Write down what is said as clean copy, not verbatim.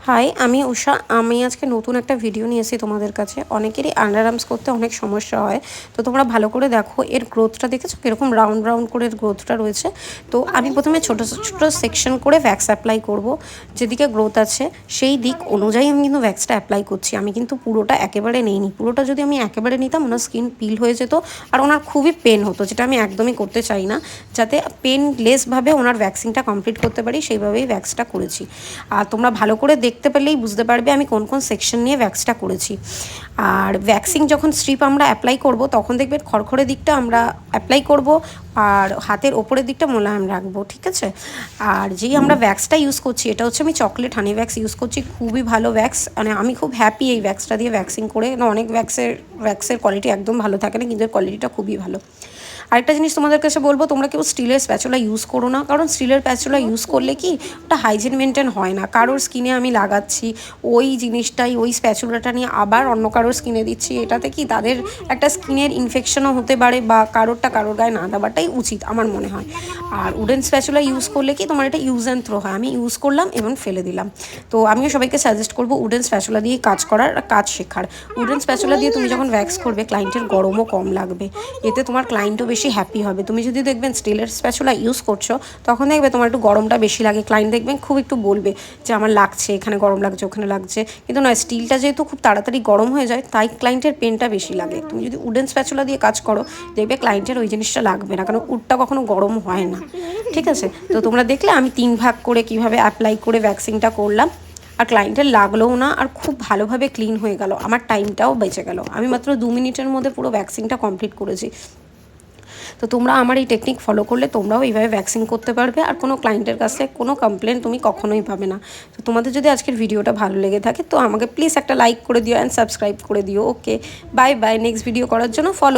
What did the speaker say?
High, আমি উষা। আমি আজকে নতুন একটা ভিডিও নিয়ে এসেছি তোমাদের কাছে। অনেকেরই আন্ডার আর্মস করতে অনেক সমস্যা হয়, তো তোমরা ভালো করে দেখো। এর গ্রোথটা দেখেছো কীরকম রাউন্ড রাউন্ড করে এর গ্রোথটা রয়েছে। তো আমি প্রথমে ছোটো ছোটো সেকশন করে ভ্যাক্স অ্যাপ্লাই করব। যেদিকে গ্রোথ আছে সেই দিক অনুযায়ী আমি কিন্তু ভ্যাক্সটা অ্যাপ্লাই করছি। আমি কিন্তু পুরোটা একেবারে নিইনি। পুরোটা যদি আমি একেবারে নিতাম ওনার স্কিন পিল হয়ে যেত আর ওনার খুবই পেন হতো, যেটা আমি একদমই করতে চাই না। যাতে পেনলেসভাবে ওনার ভ্যাক্সিনটা কমপ্লিট করতে পারি সেইভাবেই ভ্যাক্সটা করেছি। আর তোমরা ভালো করে দেখতে পেলেই বুঝতে পারবে আমি কোন কোন সেকশন নিয়ে ভ্যাক্সটা করেছি। আর ভ্যাক্সিন যখন স্ট্রিপ আমরা অ্যাপ্লাই করব তখন দেখবে খড়খড়ে দিকটা আমরা অ্যাপ্লাই করব আর হাতের ওপরের দিকটা মোলায়েম রাখবো, ঠিক আছে। আর যেই আমরা ভ্যাক্সটা ইউজ করছি এটা হচ্ছে আমি চকলেট হানি ভ্যাক্স ইউজ করছি। খুবই ভালো ভ্যাক্স, মানে আমি খুব হ্যাপি এই ভ্যাক্সটা দিয়ে ভ্যাক্সিং করে। অনেক ভ্যাক্সের কোয়ালিটি একদম ভালো থাকে না, কিন্তু এর কোয়ালিটিটা খুবই ভালো। আরেকটা জিনিস তোমাদের কাছে বলবো, তোমরা কেউ স্টিলের স্প্যাচুলা ইউজ করো না, কারণ স্টিলের স্প্যাচুলা ইউজ করলে কি ওটা হাইজিন মেনটেন হয় না। কারোর স্কিনে আমি লাগাচ্ছি ওই জিনিসটাই, ওই স্প্যাচুলাটা নিয়ে আবার অন্য কারোর স্কিনে দিচ্ছি, এটাতে কি তাদের একটা স্কিনের ইনফেকশনও হতে পারে, বা কারোর গায়ে না দেওয়াটাই উচিত আমার মনে হয়। আর উডেন স্প্যাচুলা ইউজ করলে কি তোমার এটা ইউজ অ্যান্ড থ্রো হয়। আমি ইউজ করলাম এবং ফেলে দিলাম। তো আমিও সবাইকে সাজেস্ট করবো উডেন স্প্যাচুলা দিয়ে কাজ করার, কাজ শেখার। উডেন স্প্যাচুলা দিয়ে তুমি যখন ভ্যাক্স করবে ক্লায়েন্টের গরমও কম লাগবে, এতে তোমার ক্লায়েন্টও বেশি হ্যাপি হবে। তুমি যদি দেখবেন স্টিলের স্প্যাচুলা ইউজ করছো তখন দেখবে তোমার একটু গরমটা বেশি লাগে, ক্লায়েন্ট দেখবেন খুব একটু বলবে যে আমার লাগছে, এখানে গরম লাগছে, ওখানে লাগছে। কিন্তু নয়, স্টিলটা যেহেতু খুব তাড়াতাড়ি গরম হয়ে যায় তাই ক্লায়েন্টের পেনটা বেশি লাগে। তুমি যদি উডেন স্প্যাচুলা দিয়ে কাজ করো দেখবে ক্লায়েন্টের ওই জিনিসটা লাগবে না, কারণ উডটা কখনো গরম হয় না, ঠিক আছে। তো তোমরা দেখলে আমি 3 ভাগ করে কিভাবে অ্যাপ্লাই করে ভ্যাক্সিনটা করলাম। আর ক্লায়েন্টের লাগলোও না, আর খুব ভালোভাবে ক্লিন হয়ে গেল, আমার টাইমটাও বেঁচে গেল। আমি মাত্র 2 মিনিটের মধ্যে পুরো ভ্যাক্সিনটা কমপ্লিট করেছি। তো তোমরা আমার এই টেকনিক ফলো করলে তোমরাও এইভাবে ভ্যাক্সিন করতে পারবে, আর কোনো ক্লায়েন্টের কাছে কোনো কমপ্লেন তুমি কখনোই পাবে না। তো তোমাদের যদি আজকের ভিডিওটা ভালো লেগে থাকে তো আমাকে প্লিজ একটা লাইক করে দিও অ্যান্ড সাবস্ক্রাইব করে দিও। ওকে, বাই বাই। নেক্সট ভিডিও করার জন্য ফলো